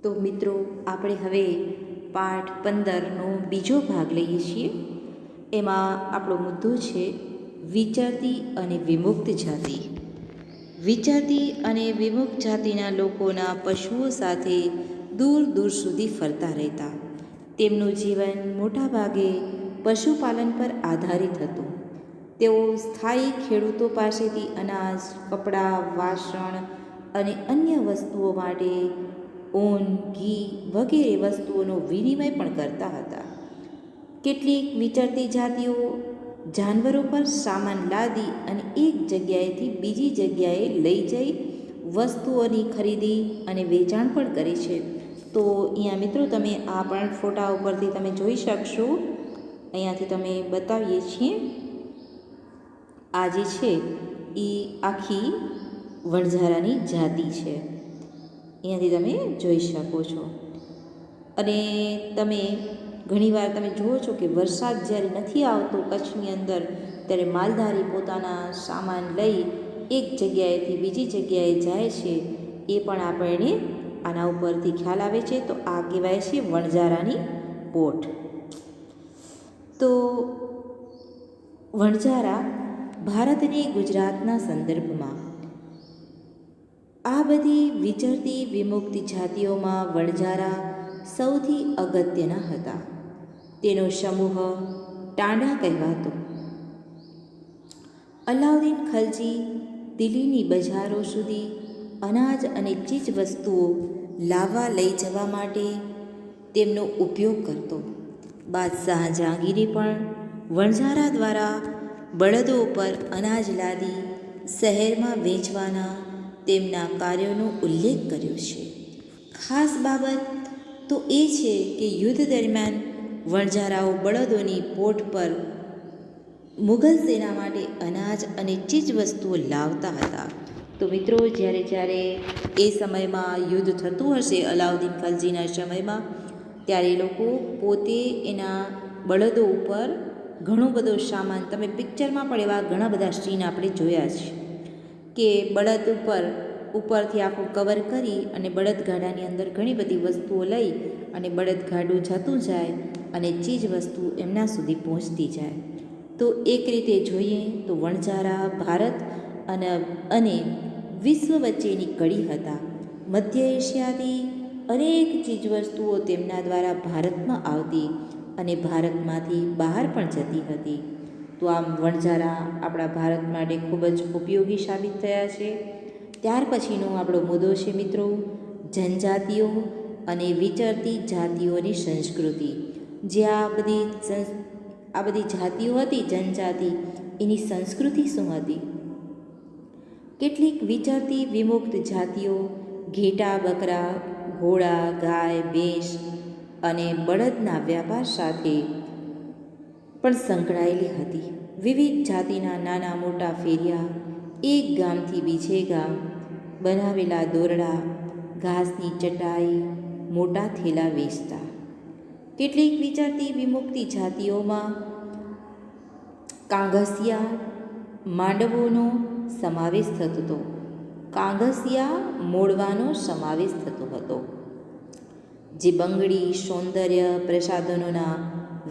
તો મિત્રો, આપણે હવે પાઠ 15નો બીજો ભાગ લઈએ છીએ. એમાં આપણો મુદ્દો છે વિચરતી અને વિમુક્ત જાતિ. વિચરતી અને વિમુક્ત જાતિના લોકોના પશુઓ સાથે દૂર દૂર સુધી ફરતા રહેતા. તેમનું જીવન મોટાભાગે પશુપાલન પર આધારિત હતું. તેઓ સ્થાયી ખેડૂતો પાસેથી અનાજ, કપડાં, વાસણ અને અન્ય વસ્તુઓ માટે ઊન, ઘી વગેરે વસ્તુઓનો વિનિમય પણ કરતા હતા. કેટલીક વિચરતી જાતિઓ જાનવરો પર સામાન લાદી અને એક જગ્યાએથી બીજી જગ્યાએ લઈ જઈ વસ્તુઓની ખરીદી અને વેચાણ પણ કરે છે. તો અહીંયા મિત્રો, તમે આ પણ ફોટા ઉપરથી તમે જોઈ શકશો. અહીંયાથી તમે બતાવીએ છીએ. આ જે છે એ આખી વણઝારાની જાતિ છે. અહીંયાથી તમે જોઈ શકો છો. અને તમે ઘણીવાર તમે જુઓ છો કે વરસાદ જ્યારે નથી આવતો કચ્છની અંદર, ત્યારે માલધારી પોતાના સામાન લઈ એક જગ્યાએથી બીજી જગ્યાએ જાય છે. એ પણ આપણને આના ઉપરથી ખ્યાલ આવે છે. તો આ કહેવાય છે વણઝારાની પોઠ. તો વણઝારા ભારતની ગુજરાતના સંદર્ભમાં આ બધી વિચરતી વિમુક્ત જાતિઓમાં વણઝારા સૌથી અગત્યના હતા. તેનો સમૂહ ટાંડા કહેવાતો. અલાઉદ્દીન ખલજી દિલ્હીની બજારો સુધી અનાજ અને ચીજ વસ્તુઓ લાવવા લઈ જવા માટે તેમનો ઉપયોગ કરતો. બાદશાહ જહાંગીરે પણ વણઝારા દ્વારા બળદો પર અનાજ લાદી શહેરમાં વેચવાના તેમના કાર્યોનો ઉલ્લેખ કર્યો છે. ખાસ બાબત તો એ છે કે યુદ્ધ દરમિયાન વણઝારાઓ બળદોની પોઠ પર મુઘલ સેના માટે અનાજ અને ચીજવસ્તુઓ લાવતા હતા. તો મિત્રો, જ્યારે એ સમયમાં યુદ્ધ થતું હશે અલાઉદ્દીન ખલજીના સમયમાં, ત્યારે એ લોકો પોતે એના બળદો ઉપર ઘણો બધો સામાન, તમે પિક્ચરમાં પણ એવા ઘણા બધા સીન આપણે જોયા છે કે બળદ ઉપરથી આખું કવર કરી અને બળદગાડાની અંદર ઘણી બધી વસ્તુઓ લઈ અને બળદગાડું જતું જાય અને ચીજ વસ્તુ એમના સુધી પહોંચતી જાય. તો એક રીતે જોઈએ તો વણઝારા ભારત અને વિશ્વ વચ્ચેની કડી હતા. મધ્ય એશિયાથી અનેક ચીજવસ્તુઓ તેમના દ્વારા ભારતમાં આવતી અને ભારતમાંથી બહાર પણ જતી હતી. તો આમ વણઝારા આપણા ભારત માટે ખૂબ જ ઉપયોગી સાબિત થયા છે. ત્યાર પછીનો આપણો મુદ્દો છે મિત્રો, જનજાતિઓ અને વિચરતી જાતિઓની સંસ્કૃતિ. જે આ બધી જાતિઓ હતી, જનજાતિ, એની સંસ્કૃતિ શું હતી? કેટલીક વિચરતી વિમુક્ત જાતિઓ ઘેટા, બકરા, ઘોડા, ગાય, ભેંસ અને બળદના વ્યાપાર સાથે પણ સંકળાયેલી હતી. વિવિધ જાતિના નાના મોટા ફેરિયા એક ગામથી બીજે ગામ બનાવેલા દોરડા, ઘાસની ચટાઈ, મોટા થેલા વેચતા. કેટલીક વિચરતી વિમુક્તિ જાતિઓમાં કાંગસિયા માંડવોનો સમાવેશ થતો હતો. કાંગસિયા મોડવાનો સમાવેશ થતો હતો, જે બંગડી, સૌંદર્ય પ્રસાધનોના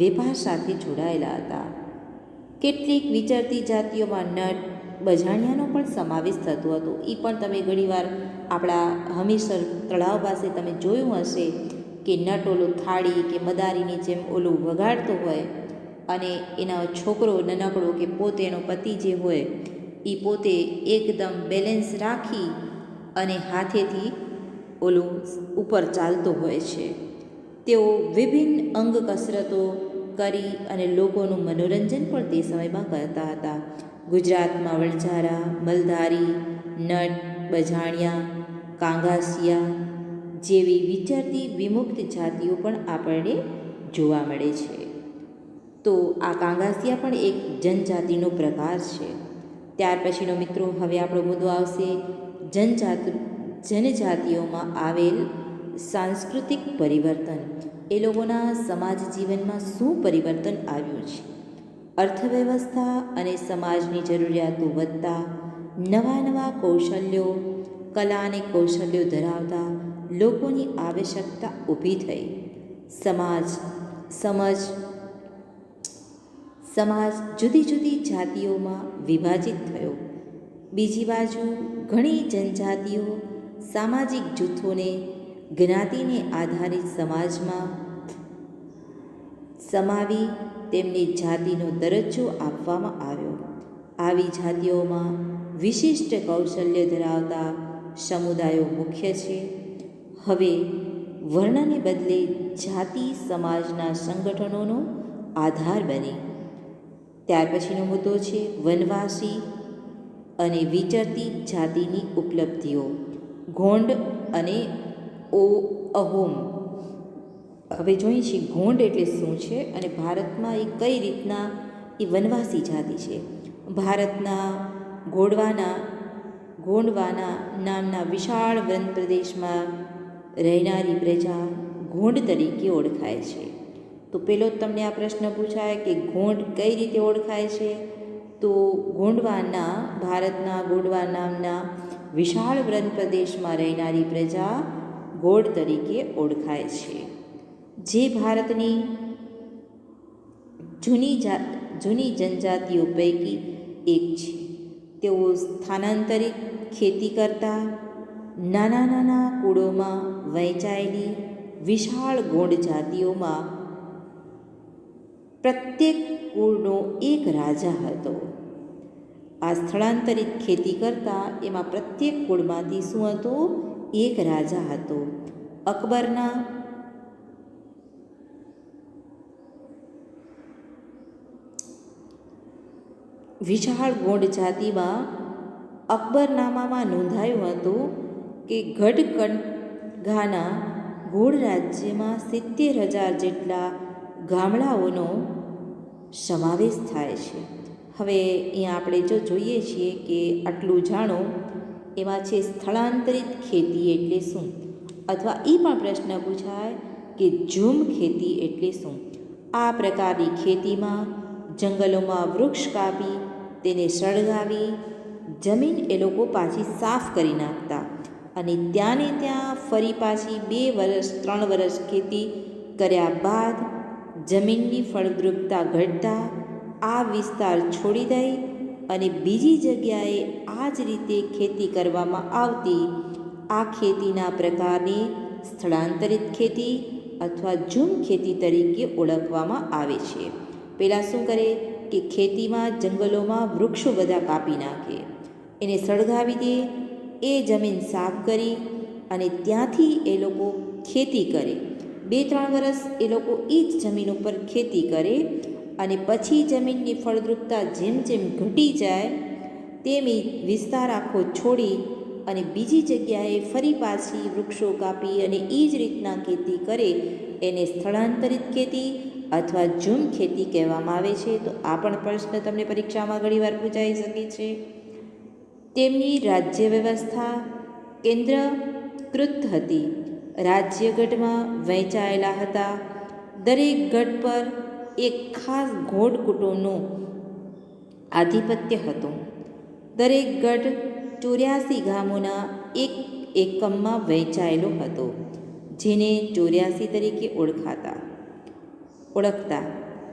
વેપાર સાથે જોડાયેલા હતા. કેટલીક વિચરતી જાતિઓમાં નટ, બજાણિયાનો પણ સમાવેશ થતો હતો. એ પણ તમે ઘણીવાર આપણા હમીરસર તળાવ પાસે તમે જોયું હશે કે નટ ઓલું થાળી કે મદારીની જેમ ઓલું વગાડતો હોય અને એના છોકરો નાનકડો કે પોતે એનો પતિ જે હોય એ પોતે એકદમ બેલેન્સ રાખી અને હાથેથી ઓલું ઉપર ચાલતો હોય છે. તેઓ વિભિન્ન અંગ કસરતો કરી અને લોકોનું મનોરંજન પણ તે સમયમાં કરતા હતા. ગુજરાતમાં વણઝારા, મલધારી, નટ, બજાણિયા, કાંગાસિયા જેવી વિચરતી વિમુક્ત જાતિઓ પણ આપણને જોવા મળે છે. તો આ કાંગાસિયા પણ એક જનજાતિનો પ્રકાર છે. ત્યાર પછીનો મિત્રો, હવે આપણો મુદ્દો આવશે જનજાતિઓમાં આવેલ સાંસ્કૃતિક પરિવર્તન. એ લોકોના સમાજ જીવનમાં શું પરિવર્તન આવ્યું છે? અર્થવ્યવસ્થા અને સમાજની જરૂરિયાતો વધતા, નવા કૌશલ્યો, કલા અને કૌશલ્યો ધરાવતા લોકોની આવશ્યકતા ઊભી થઈ. સમાજ જુદી જુદી જાતિઓમાં વિભાજિત થયો. બીજી બાજુ ઘણી જનજાતિઓ સામાજિક જૂથોને જ્ઞાતિને આધારિત સમાજમાં સમાવી તેમને જાતિનો દરજ્જો આપવામાં આવ્યો. આવી જાતિઓમાં વિશિષ્ટ કૌશલ્ય ધરાવતા સમુદાયો મુખ્ય છે. હવે વર્ણને બદલે જાતિ સમાજના સંગઠનોનો આધાર બની. ત્યાર પછીનો મુદ્દો છે વનવાસી અને વિચરતી જાતિની ઉપલબ્ધિઓ. ગોંડ અને અહોમ. હવે જોઈએ છીએ ગોંડ એટલે શું છે અને ભારતમાં એ કઈ રીતના એ વનવાસી જાતિ છે. ભારતના ગોંડવાના નામના વિશાળ વન પ્રદેશમાં રહેનારી પ્રજા ગોંડ તરીકે ઓળખાય છે. તો પેલો જ તમને આ પ્રશ્ન પૂછાય કે ગોંડ કઈ રીતે ઓળખાય છે? તો ભારતના ગોંડવા નામના વિશાળ વન પ્રદેશમાં રહેનારી પ્રજા ગોંડ તરીકે ઓળખાય છે. જે ભારતની જૂની જનજાતિઓ પૈકી એક છે. તેઓ સ્થાનાંતરિત ખેતી કરતા નાના કુળોમાં વહેંચાયેલી વિશાળ ગોંડ જાતિઓમાં પ્રત્યેક કુળનો એક રાજા હતો. આ સ્થળાંતરિત ખેતી કરતા એમાં પ્રત્યેક કુળમાંથી શું હતું? એક રાજા હતો. અકબરના વિશાળ ગોંડ જાતિમાં અકબરનામામાં નોંધાયું હતું કે ગઢકંઠાના ગોંડ રાજ્યમાં 70,000 જેટલા ગામડાઓનો સમાવેશ થાય છે. હવે અહીંયા આપણે જો જોઈએ છીએ કે આટલું જાણો, એમાં છે સ્થળાંતરિત ખેતી એટલે શું? અથવા એ પણ પ્રશ્ન પૂછાય કે ઝૂમ ખેતી એટલે શું? આ પ્રકારની ખેતીમાં જંગલોમાં વૃક્ષ કાપી તેને સળગાવી જમીન એ લોકો પાછી સાફ કરી નાખતા અને ત્યાં ફરી પાછી 2 વર્ષ 3 વર્ષ ખેતી કર્યા બાદ જમીનની ફળદ્રુપતા ઘટતા આ વિસ્તાર છોડી દઈ અને બીજી જગ્યાએ આ જ રીતે ખેતી કરવામાં આવતી. આ ખેતીના પ્રકારને સ્થળાંતરિત ખેતી અથવા ઝૂમ ખેતી તરીકે ઓળખવામાં આવે છે. પહેલાં શું કરે કે ખેતીમાં જંગલોમાં વૃક્ષો બધા કાપી નાખે, એને સળગાવી દે, એ જમીન સાફ કરી અને ત્યાંથી એ લોકો ખેતી કરે. 2-3 વર્ષ એ લોકો એ જ જમીન ઉપર ખેતી કરે અને પછી જમીનની ફળદ્રુપતા જેમ જેમ ઘટી જાય તેમ વિસ્તાર આખો છોડી અને બીજી જગ્યાએ ફરી પાછી વૃક્ષો કાપી અને એ જ રીતના ખેતી કરે એને સ્થળાંતરિત ખેતી અથવા ઝૂમ ખેતી કહેવામાં આવે છે. તો આ પણ પ્રશ્ન તમને પરીક્ષામાં ઘણીવાર પૂછાઈ શકે છે. તેમની રાજ્ય વ્યવસ્થા કેન્દ્રકૃત હતી. રાજ્ય ગઢમાં વહેંચાયેલા હતા. દરેક ગઢ પર એક ખાસ ગોંડ કુટુંબનું આધિપત્ય હતું. દરેક ગઢ 84 ગામોના એક એકમમાં વહેંચાયેલો હતો, જેને 84 તરીકે ઓળખતા.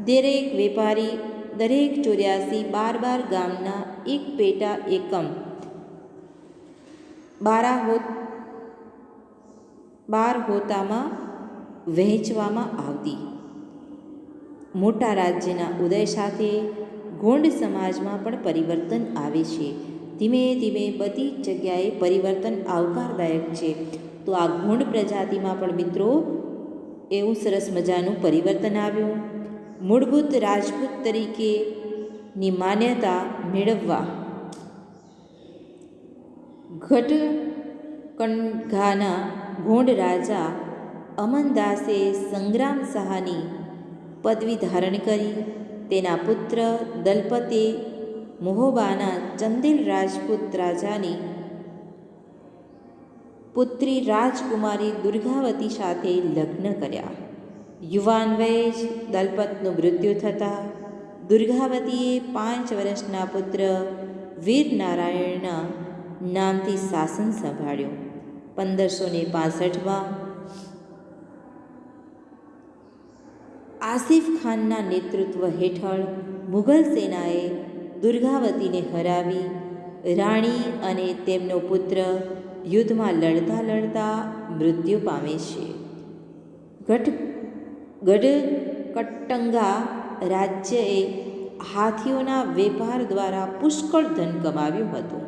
દરેક વેપારી દરેક 84 ગામના એક પેટા એકમ બાર હોતામાં વહેંચવામાં આવતી. મોટા રાજ્યના ઉદય સાથે ગોંડ સમાજમાં પણ પરિવર્તન આવે છે. ધીમે ધીમે બધી જ જગ્યાએ પરિવર્તન આવકારદાયક છે. તો આ ગોંડ પ્રજાતિમાં પણ મિત્રો એવું સરસ મજાનું પરિવર્તન આવ્યું. મૂળભૂત રાજપૂત તરીકેની માન્યતા મેળવવા ગઢકંઠાના ગોંડ રાજા અમનદાસે સંગ્રામ શાહની પદવી ધારણ કરી. તેના પુત્ર દલપતે મહોબાના ચંદેલ રાજપૂત રાજાની પુત્રી રાજકુમારી દુર્ગાવતી સાથે લગ્ન કર્યા. યુવાન વયે જ દલપતનું મૃત્યુ થતાં દુર્ગાવતીએ 5 વર્ષના પુત્ર વીરનારાયણના નામથી શાસન સંભાળ્યું. 1565માં આસિફ ખાનના નેતૃત્વ હેઠળ મુઘલ સેનાએ દુર્ગાવતીને હરાવી રાણી અને તેમનો પુત્ર યુદ્ધમાં લડતા લડતા મૃત્યુ પામે છે. ગઢકટ્ટંગા રાજ્યએ હાથીઓના વેપાર દ્વારા પુષ્કળ ધન કમાવ્યું હતું.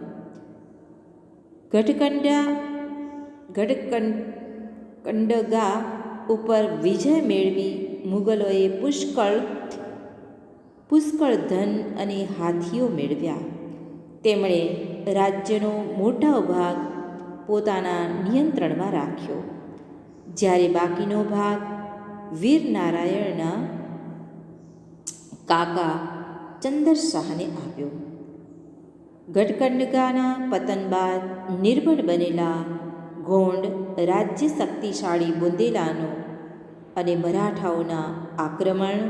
ગઢકંડગા ઉપર વિજય મેળવી મુગલોએ પુષ્કળ ધન અને હાથીઓ મેળવ્યા. તેમણે રાજ્યનો મોટો ભાગ પોતાના નિયંત્રણમાં રાખ્યો, જ્યારે બાકીનો ભાગ વીરનારાયણના કાકા ચંદર શાહને આપ્યો. ગઢકંડગાના પતન બાદ નિર્બળ બનેલા ગોંડ રાજ્ય શક્તિશાળી બુંદેલાનો અને મરાઠાઓના આક્રમણ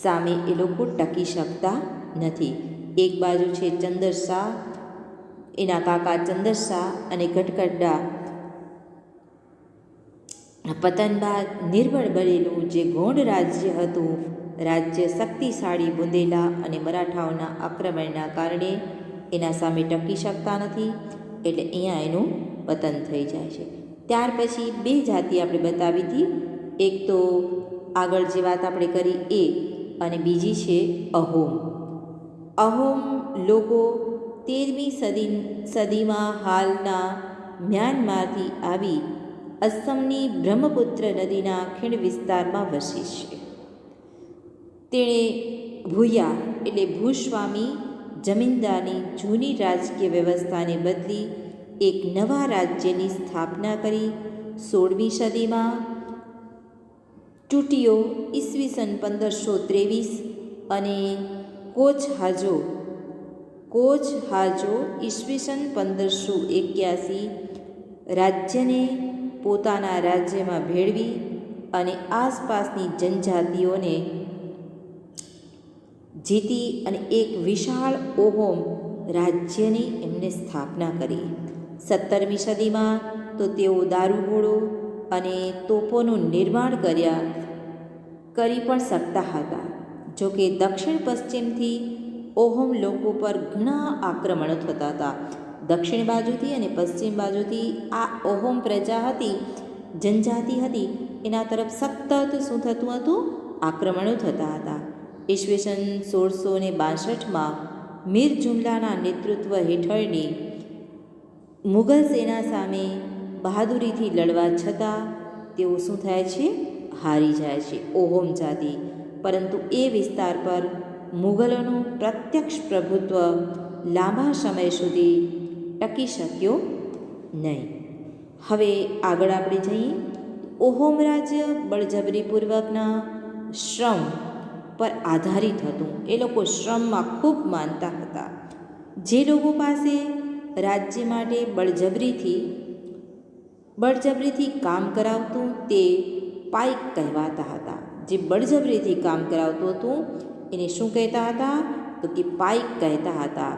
સામે એ લોકો ટકી શકતા નથી. એક બાજુ છે ચંદર શાહ, એના કાકા ચંદર શાહ, અને ગઢકંડા પતન બાદ નિર્બળ બનેલું જે ગોંડ રાજ્ય હતું, રાજ્ય શક્તિશાળી બુંદેલા અને મરાઠાઓના આક્રમણના કારણે એના સામે ટકી શકતા નથી, એટલે અહીંયા એનું પતન થઈ જાય છે. ત્યાર પછી બે જાતિ આપણે બતાવી હતી, એક તો આગળ જે વાત આપણે કરી એ, અને બીજી છે અહોમ. અહોમ લોકો 13મી સદીમાં હાલના મ્યાનમારથી આવી અસમની બ્રહ્મપુત્ર નદીના ખીણ વિસ્તારમાં વસે છે. તેણે ભૂયા એટલે ભૂસ્વામી જમીનદારની જૂની રાજકીય વ્યવસ્થાને બદલી એક નવા રાજ્યની સ્થાપના કરી. 16મી સદીમાં ટુટીઓ ઈસવીસન 1523 અને કોચહાજો ઈસવીસન 1581 રાજ્યને પોતાના રાજ્યમાં ભેળવી અને આસપાસની જનજાતિઓને જીતી અને એક વિશાળ ઓહોમ રાજ્યની એમને સ્થાપના કરી. 17મી સદીમાં તો તેઓ દારૂગોળો અને તોપોનું નિર્માણ કરી પણ શકતા હતા. જોકે દક્ષિણ પશ્ચિમથી ઓહોમ લોકો પર ઘણા આક્રમણો થતા હતા. દક્ષિણ બાજુથી અને પશ્ચિમ બાજુથી આ ઓહોમ પ્રજા હતી, જનજાતિ હતી, એના તરફ સતત શું થતું હતું? આક્રમણો થતા હતા. ઈસવીસન 1662માં મીર જુમલાના નેતૃત્વ હેઠળની મુઘલ સેના સામે બહાદુરીથી લડવા છતાં તેઓ શું થાય છે? હારી જાય છે, ઓહોમ જાતિ. પરંતુ એ વિસ્તાર પર મુઘલોનું પ્રત્યક્ષ પ્રભુત્વ લાંબા સમય સુધી ટકી શક્યો નહીં. હવે આગળ આપણે જઈએ. ઓહોમ રાજ્ય બળજબરીપૂર્વકના શ્રમ પર આધારિત હતું. એ લોકો શ્રમમાં ખૂબ માનતા હતા. જે લોકો પાસે રાજ્ય માટે બળજબરીથી કામ કરાવતું તે પાઇક કહેવાતા હતા. જે બળજબરીથી કામ કરાવતું હતું એને શું કહેતા હતા? તો કે પાઇક કહેતા હતા.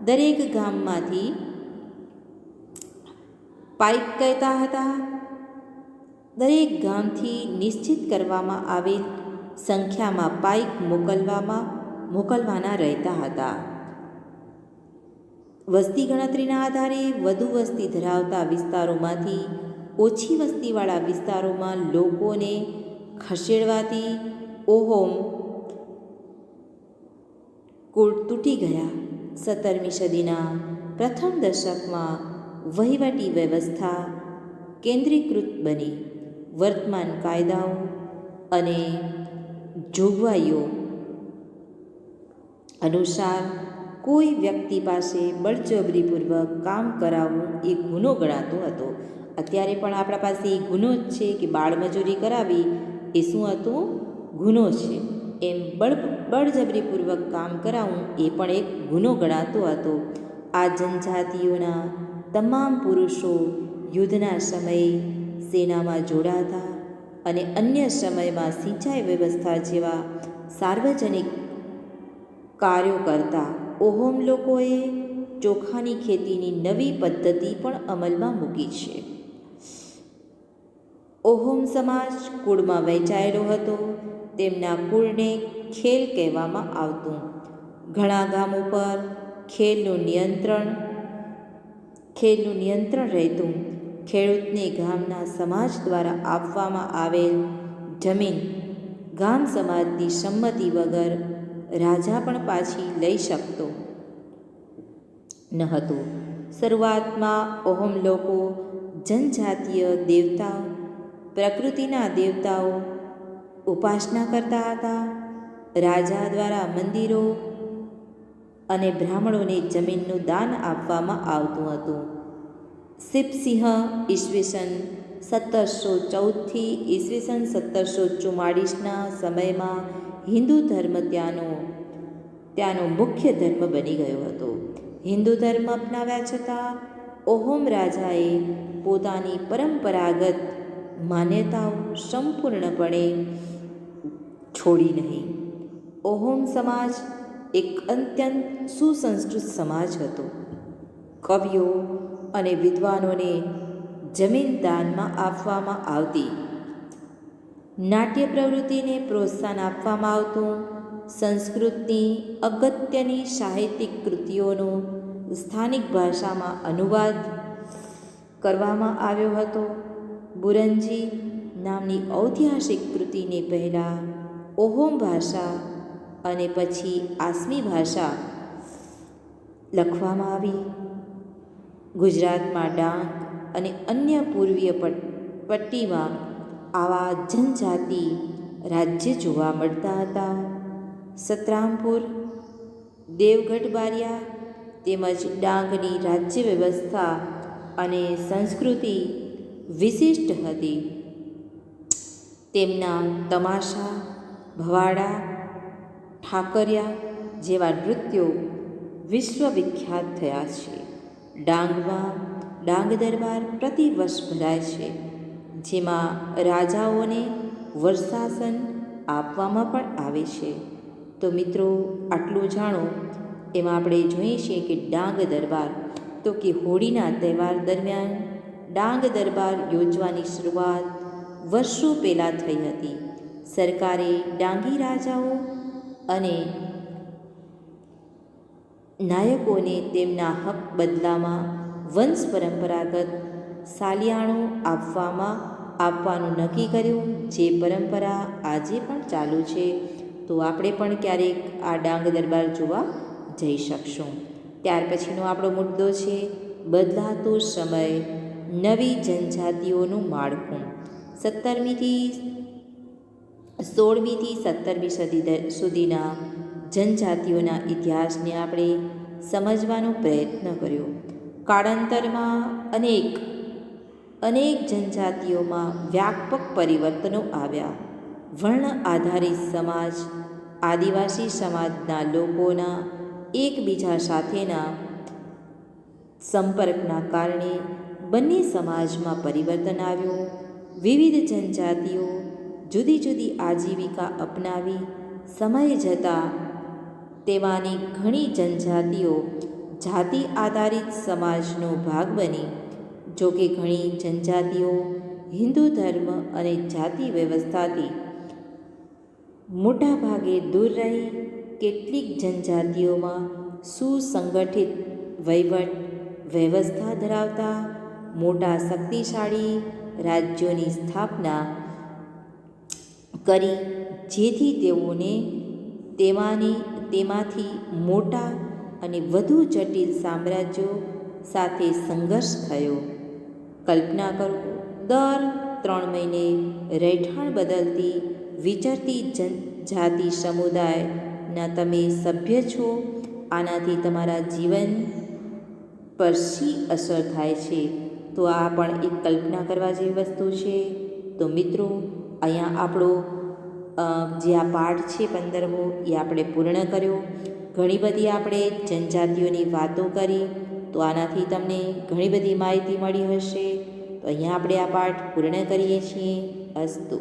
દરેક ગામમાંથી પાઇક કહેતા હતા. દરેક ગામથી નિશ્ચિત કરવામાં આવેલ સંખ્યામાં પાઇક મોકલવાના રહેતા હતા. વસ્તી ગણતરીના આધારે વધુ વસ્તી ધરાવતા વિસ્તારોમાંથી ઓછી વસ્તીવાળા વિસ્તારોમાં લોકોને ખસેડવાથી ઓહોમ કુળ તૂટી ગયા. 17મી સદીના પ્રથમ દશકમાં વહીવટી વ્યવસ્થા કેન્દ્રીકૃત બની. વર્તમાન કાયદાઓ અને જોગવાઈઓ અનુસાર કોઈ વ્યક્તિ પાસે બળજબરીપૂર્વક કામ કરાવવું એ ગુનો ગણાતો હતો. અત્યારે પણ આપણા પાસે એ ગુનો જ છે કે બાળમજૂરી કરાવી એ શું હતું? ગુનો છે. એમ બળજબરીપૂર્વક કામ કરાવવું એ પણ એક ગુનો ગણાતો હતો. આ જનજાતિઓના તમામ પુરુષો યુદ્ધના સમયે સેનામાં જોડાતા અને અન્ય સમયમાં સિંચાઈ વ્યવસ્થા જેવા સાર્વજનિક કાર્યો કરતા. ઓહોમ લોકોએ ચોખાની ખેતીની નવી પદ્ધતિ પણ અમલમાં મૂકી છે. ઓહોમ સમાજ કુળમાં વહેંચાયેલો હતો. તેમના કુળને ખેલ કહેવામાં આવતું. ઘણા ગામો પર ખેલનું નિયંત્રણ રહેતું. ખેડૂતને ગામના સમાજ દ્વારા આપવામાં આવેલ જમીન ગામ સમાજની સંમતિ વગર રાજા પણ પાછી લઈ શકતો ન હતો. શરૂઆતમાં ઓહોમ લોકો જનજાતીય દેવતાઓ, પ્રકૃતિના દેવતાઓ ઉપાસના કરતા હતા. રાજા દ્વારા મંદિરો અને બ્રાહ્મણોને જમીનનું દાન આપવામાં આવતું હતું. શિપસિંહ ઈસવીસન 1714થી ઈસવીસન 1744ના સમયમાં હિન્દુ ધર્મ ત્યાંનો મુખ્ય ધર્મ બની ગયો હતો. હિન્દુ ધર્મ અપનાવ્યા છતાં ઓહોમ રાજાએ પોતાની પરંપરાગત માન્યતાઓ સંપૂર્ણપણે છોડી નહીં. ઓહોમ સમાજ એક અત્યંત સુસંસ્કૃત સમાજ હતો. કવિઓ અને વિદ્વાનોને જમીન દાનમાં આપવામાં આવતી. નાટ્ય પ્રવૃત્તિને પ્રોત્સાહન આપવામાં આવતું. સંસ્કૃતની અગત્યની સાહિત્યિક કૃતિઓનો સ્થાનિક ભાષામાં અનુવાદ કરવામાં આવ્યો હતો. બુરંજી નામની ઐતિહાસિક કૃતિને પહેલાં ઓહોમ ભાષા અને પછી આસમી ભાષા લખવામાં આવી. ગુજરાતમાં ડાંગ અને અન્ય પૂર્વીય પટ્ટીમાં આવા જનજાતિ રાજ્ય જોવા મળતા હતા. સતરામપુર, દેવગઢ બારિયા તેમજ ડાંગની રાજ્ય વ્યવસ્થા અને સંસ્કૃતિ વિશિષ્ટ હતી. તેમના તમાશા, ભવાડા, ઠાકરિયા જેવા નૃત્યો વિશ્વવિખ્યાત થયા છે. ડાંગમાં ડાંગ દરબાર પ્રતિવર્ષ ભરાય છે, જેમાં રાજાઓને વર્ષાસન આપવામાં પણ આવે છે. તો મિત્રો, આટલું જાણો. એમાં આપણે જોઈએ છીએ કે ડાંગ દરબાર, તો કે હોળીના તહેવાર દરમિયાન ડાંગ દરબાર યોજવાની શરૂઆત વર્ષો પહેલાં થઈ હતી. સરકારે ડાંગી રાજાઓ અને નાયકોને તેમના હક બદલામાં વંશ પરંપરાગત સાલિયાણું આપવાનું નક્કી કર્યું, જે પરંપરા આજે પણ ચાલુ છે. તો આપણે પણ ક્યારેક આ ડાંગ દરબાર જોવા જઈ શકશું. ત્યાર પછીનો આપણો મુદ્દો છે બદલાતો સમય, નવી જનજાતિઓનું માળખું. 16મી થી 17મી સદી સુધીના જનજાતિઓના ઇતિહાસને આપણે સમજવાનો પ્રયત્ન કર્યો. કાળાંતરમાં અનેક જનજાતિઓમાં વ્યાપક પરિવર્તનો આવ્યા. વર્ણ આધારિત સમાજ, આદિવાસી સમાજના લોકોના એકબીજા સાથેના સંપર્કના કારણે બંને સમાજમાં પરિવર્તન આવ્યું. વિવિધ જનજાતિઓ જુદી જુદી આજીવિકા અપનાવી. સમય જતાં તેમાંની ઘણી જનજાતિઓ જાતિ આધારિત સમાજનો ભાગ બની. જો કે ઘણી જનજાતિઓ હિન્દુ ધર્મ અને જાતિ વ્યવસ્થાથી મોટા ભાગે દૂર રહી. કેટલીક જનજાતિઓમાં સુસંગઠિત વહીવટ વ્યવસ્થા ધરાવતા મોટા શક્તિશાળી રાજ્યોની સ્થાપના કરી, જેથી તેઓને તેમાંથી મોટા અને વધુ જટિલ સામ્રાજ્યો સાથે સંઘર્ષ થયો. કલ્પના કરો, દર 3 મહિને રહેઠાણ બદલતી વિચરતી જનજાતિ સમુદાયના તમે સભ્ય છો. આનાથી તમારા જીવન પર શી અસર થાય છે? તો આ પણ એક કલ્પના કરવા જેવી વસ્તુ છે. તો મિત્રો, અહીંયા આપણો જે આ પાઠ છે 15મો એ આપણે પૂર્ણ કર્યો. ઘણી બધી આપણે જનજાતિઓની વાતો કરી, તો આનાથી તમને ઘણી બધી માહિતી મળી હશે. તો અહીંયા આપણે આ પાઠ પૂર્ણ કરીએ છીએ. અસ્તુ.